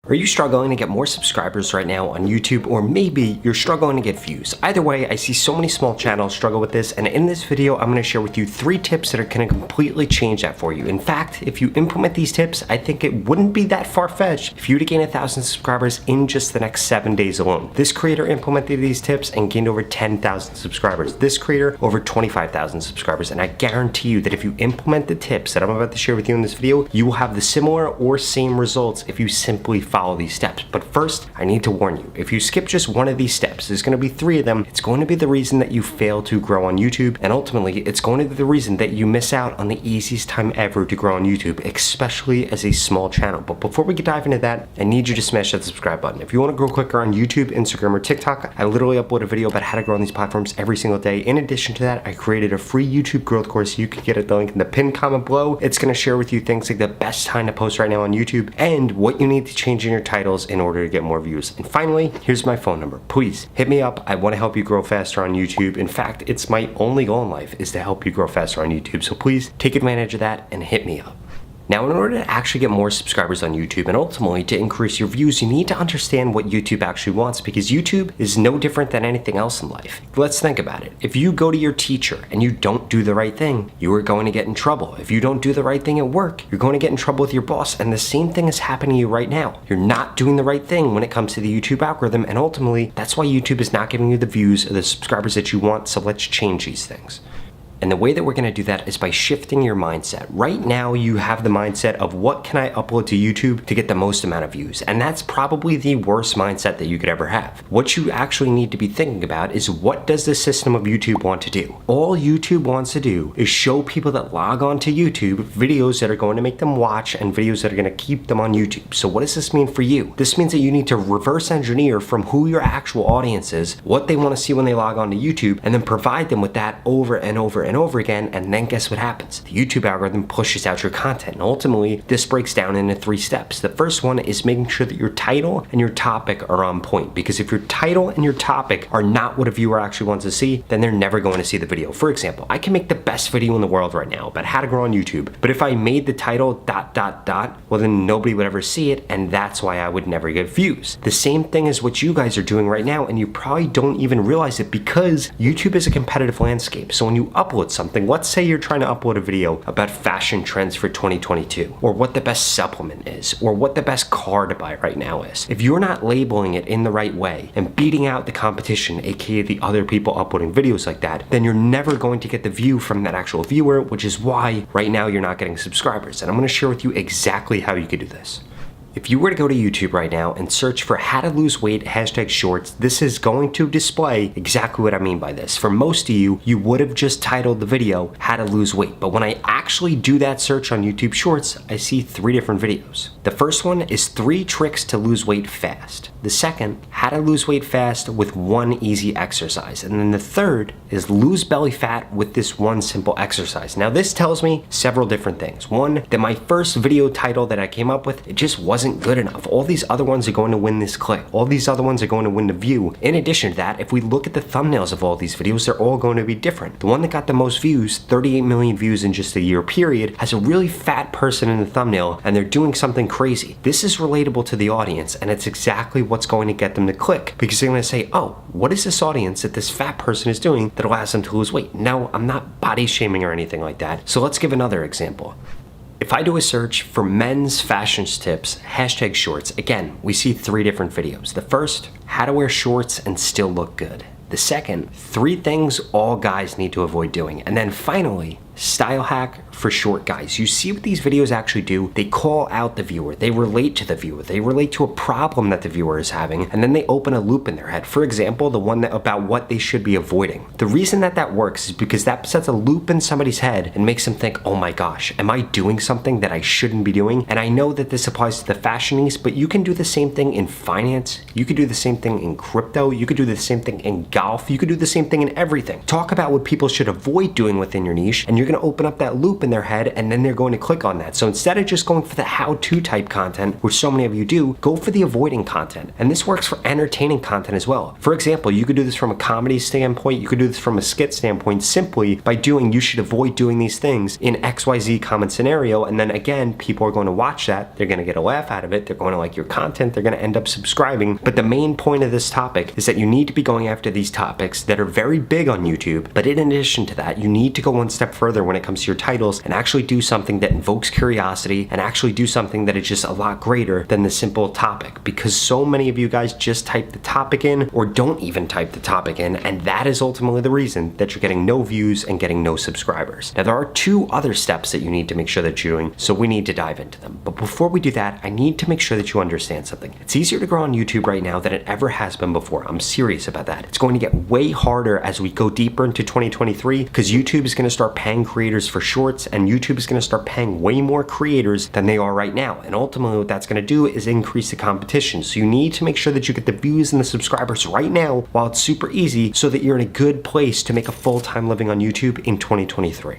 Are you struggling to get more subscribers right now on YouTube, or maybe you're struggling to get views? Either way, I see so many small channels struggle with this, and in this video, I'm gonna share with you 3 tips that are gonna completely change that for you. In fact, if you implement these tips, I think it wouldn't be that far-fetched if you were to gain 1,000 subscribers in just the next 7 days alone. This creator implemented these tips and gained over 10,000 subscribers. This creator, over 25,000 subscribers, and I guarantee you that if you implement the tips that I'm about to share with you in this video, you will have the similar or same results if you simply follow these steps. But first, I need to warn you, if you skip just one of these steps, there's going to be 3 of them. It's going to be the reason that you fail to grow on YouTube, and ultimately it's going to be the reason that you miss out on the easiest time ever to grow on YouTube, especially as a small channel. But before we dive into that, I need you to smash that subscribe button. If you want to grow quicker on YouTube, Instagram, or TikTok, I literally upload a video about how to grow on these platforms every single day. In addition to that, I created a free YouTube growth course. You can get it, the link in the pinned comment below. It's going to share with you things like the best time to post right now on YouTube and what you need to change in your titles in order to get more views. And finally, here's my phone number. Please hit me up. I want to help you grow faster on YouTube. In fact, it's my only goal in life is to help you grow faster on YouTube. So please take advantage of that and hit me up. Now, in order to actually get more subscribers on YouTube and ultimately to increase your views, you need to understand what YouTube actually wants, because YouTube is no different than anything else in life. Let's think about it. If you go to your teacher and you don't do the right thing, you are going to get in trouble. If you don't do the right thing at work, you're going to get in trouble with your boss, and the same thing is happening to you right now. You're not doing the right thing when it comes to the YouTube algorithm, and ultimately, that's why YouTube is not giving you the views or the subscribers that you want, so let's change these things. And the way that we're gonna do that is by shifting your mindset. Right now, you have the mindset of what can I upload to YouTube to get the most amount of views? And that's probably the worst mindset that you could ever have. What you actually need to be thinking about is, what does the system of YouTube want to do? All YouTube wants to do is show people that log on to YouTube videos that are going to make them watch and videos that are gonna keep them on YouTube. So what does this mean for you? This means that you need to reverse engineer from who your actual audience is, what they wanna see when they log on to YouTube, and then provide them with that over and over and over again, and then guess what happens? The YouTube algorithm pushes out your content, and ultimately this breaks down into 3 steps. The first one is making sure that your title and your topic are on point, because if your title and your topic are not what a viewer actually wants to see, then they're never going to see the video. For example, I can make the best video in the world right now about how to grow on YouTube, but if I made the title ... well, then nobody would ever see it, and that's why I would never get views. The same thing is what you guys are doing right now, and you probably don't even realize it, because YouTube is a competitive landscape. So when you upload something, let's say you're trying to upload a video about fashion trends for 2022, or what the best supplement is, or what the best car to buy right now is. If you're not labeling it in the right way and beating out the competition, aka the other people uploading videos like that, then you're never going to get the view from that actual viewer, which is why right now you're not getting subscribers. And I'm going to share with you exactly how you could do this. If you were to go to YouTube right now and search for how to lose weight #shorts, this is going to display exactly what I mean by this. For most of you, you would have just titled the video how to lose weight. But when I actually do that search on YouTube Shorts, I see 3 different videos. The first one is 3 tricks to lose weight fast. The second, how to lose weight fast with 1 easy exercise. And then the third is lose belly fat with this 1 simple exercise. Now this tells me several different things. One, that my first video title that I came up with, it just wasn't good enough. All these other ones are going to win this click. All these other ones are going to win the view. In addition to that, if we look at the thumbnails of all these videos, they're all going to be different. The one that got the most views, 38 million views in just a year period, has a really fat person in the thumbnail, and they're doing something crazy. This is relatable to the audience, and it's exactly what's going to get them to click, because they're going to say, oh, what is this audience that this fat person is doing that allows them to lose weight? No, I'm not body shaming or anything like that. So let's give another example. If I do a search for men's fashion tips, #shorts, again, we see 3 different videos. The first, how to wear shorts and still look good. The second, 3 things all guys need to avoid doing. And then finally, style hack for short guys. You see what these videos actually do? They call out the viewer. They relate to the viewer. They relate to a problem that the viewer is having, and then they open a loop in their head. For example, the one about what they should be avoiding. The reason that works is because that sets a loop in somebody's head and makes them think, oh my gosh, am I doing something that I shouldn't be doing? And I know that this applies to the fashion niche, but you can do the same thing in finance. You could do the same thing in crypto. You could do the same thing in golf. You could do the same thing in everything. Talk about what people should avoid doing within your niche, and you're gonna open up that loop in their head and then they're going to click on that. So instead of just going for the how-to type content, which so many of you do, go for the avoiding content. And this works for entertaining content as well. For example, you could do this from a comedy standpoint, you could do this from a skit standpoint simply by doing, you should avoid doing these things in XYZ common scenario, and then again, people are going to watch that, they're gonna get a laugh out of it, they're going to like your content, they're gonna end up subscribing. But the main point of this topic is that you need to be going after these topics that are very big on YouTube, but in addition to that, you need to go one step further when it comes to your titles and actually do something that invokes curiosity and actually do something that is just a lot greater than the simple topic, because so many of you guys just type the topic in or don't even type the topic in, and that is ultimately the reason that you're getting no views and getting no subscribers. Now, there are two other steps that you need to make sure that you're doing, so we need to dive into them. But before we do that, I need to make sure that you understand something. It's easier to grow on YouTube right now than it ever has been before. I'm serious about that. It's going to get way harder as we go deeper into 2023 because YouTube is going to start paying creators for shorts, and YouTube is going to start paying way more creators than they are right now. And ultimately what that's going to do is increase the competition. So you need to make sure that you get the views and the subscribers right now while it's super easy so that you're in a good place to make a full-time living on YouTube in 2023.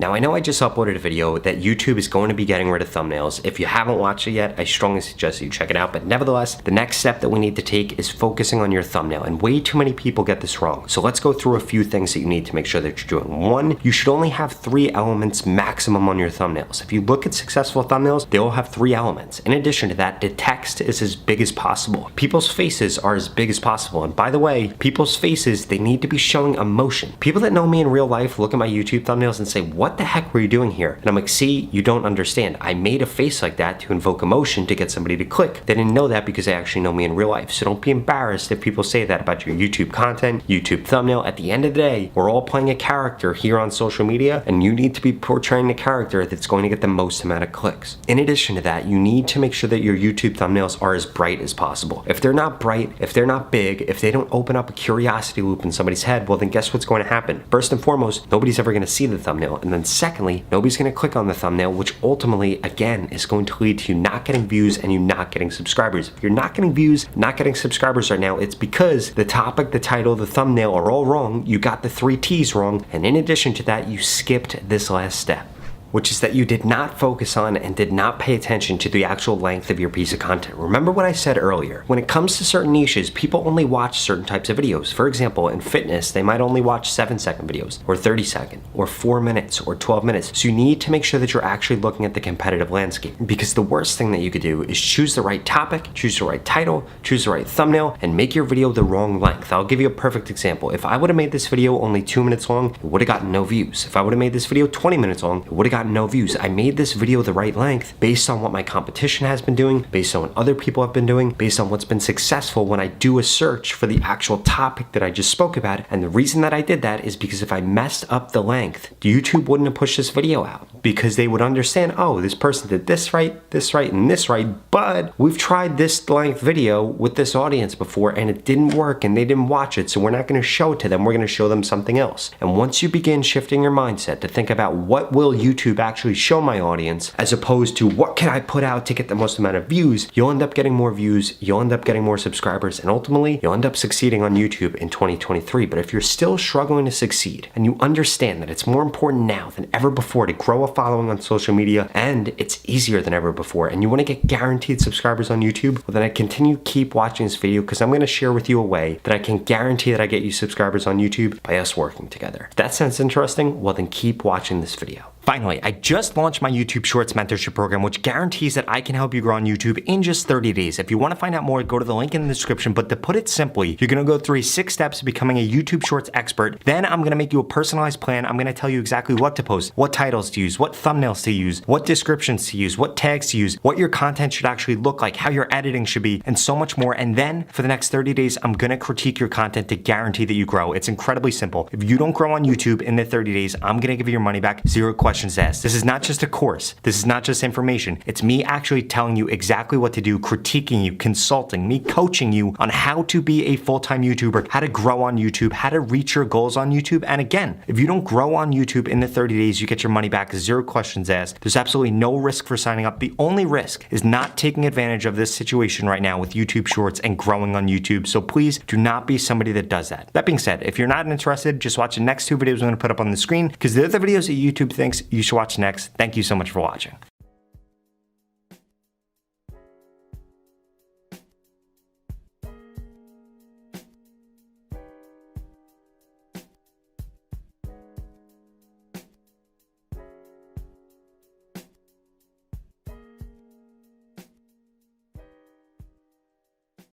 Now, I know I just uploaded a video that YouTube is going to be getting rid of thumbnails. If you haven't watched it yet, I strongly suggest you check it out. But nevertheless, the next step that we need to take is focusing on your thumbnail. And way too many people get this wrong. So let's go through a few things that you need to make sure that you're doing. One, you should only have 3 elements maximum on your thumbnails. If you look at successful thumbnails, they all have 3 elements. In addition to that, the text is as big as possible. People's faces are as big as possible. And by the way, people's faces, they need to be showing emotion. People that know me in real life look at my YouTube thumbnails and say, what the heck were you doing here? And I'm like, see, you don't understand. I made a face like that to invoke emotion to get somebody to click. They didn't know that because they actually know me in real life. So don't be embarrassed if people say that about your YouTube content, YouTube thumbnail. At the end of the day, we're all playing a character here on social media, and you need to be portraying the character that's going to get the most amount of clicks. In addition to that, you need to make sure that your YouTube thumbnails are as bright as possible. If they're not bright, if they're not big, if they don't open up a curiosity loop in somebody's head, well then guess what's going to happen? First and foremost, nobody's ever going to see the thumbnail. And then secondly, nobody's going to click on the thumbnail, which ultimately, again, is going to lead to you not getting views and you not getting subscribers. If you're not getting views, not getting subscribers right now, it's because the topic, the title, the thumbnail are all wrong. You got the 3 T's wrong. And in addition to that, you skipped this last step, which is that you did not focus on and did not pay attention to the actual length of your piece of content. Remember what I said earlier. When it comes to certain niches, people only watch certain types of videos. For example, in fitness, they might only watch 7-second videos, or 30-second, or 4 minutes, or 12 minutes. So you need to make sure that you're actually looking at the competitive landscape, because the worst thing that you could do is choose the right topic, choose the right title, choose the right thumbnail, and make your video the wrong length. I'll give you a perfect example. If I would have made this video only 2 minutes long, it would have gotten no views. If I would have made this video 20 minutes long, it would have gotten no views. I made this video the right length based on what my competition has been doing, based on what other people have been doing, based on what's been successful when I do a search for the actual topic that I just spoke about. And the reason that I did that is because if I messed up the length, YouTube wouldn't have pushed this video out, because they would understand, oh, this person did this right, and this right, but we've tried this length video with this audience before and it didn't work and they didn't watch it, so we're not going to show it to them, we're going to show them something else. And once you begin shifting your mindset to think about what will YouTube actually show my audience, as opposed to what can I put out to get the most amount of views, you'll end up getting more views, you'll end up getting more subscribers, and ultimately you'll end up succeeding on YouTube in 2023. But if you're still struggling to succeed and you understand that it's more important now than ever before to grow a following on social media, and it's easier than ever before, and you want to get guaranteed subscribers on YouTube, well then I continue to keep watching this video, because I'm going to share with you a way that I can guarantee that I get you subscribers on YouTube by us working together. If that sounds interesting, well then keep watching this video. Finally, I just launched my YouTube Shorts mentorship program, which guarantees that I can help you grow on YouTube in just 30 days. If you want to find out more, go to the link in the description. But to put it simply, you're going to go through 6 steps to becoming a YouTube Shorts expert. Then I'm going to make you a personalized plan. I'm going to tell you exactly what to post, what titles to use, what thumbnails to use, what descriptions to use, what tags to use, what your content should actually look like, how your editing should be, and so much more. And then for the next 30 days, I'm going to critique your content to guarantee that you grow. It's incredibly simple. If you don't grow on YouTube in the 30 days, I'm going to give you your money back, 0 questions questions asked. This is not just a course. This is not just information. It's me actually telling you exactly what to do, critiquing you, consulting, me coaching you on how to be a full-time YouTuber, how to grow on YouTube, how to reach your goals on YouTube. And again, if you don't grow on YouTube in the 30 days, you get your money back, 0 questions asked. There's absolutely no risk for signing up. The only risk is not taking advantage of this situation right now with YouTube Shorts and growing on YouTube. So please do not be somebody that does that. That being said, if you're not interested, just watch the next 2 videos I'm gonna put up on the screen because they're the videos that YouTube thinks you should watch next. Thank you so much for watching.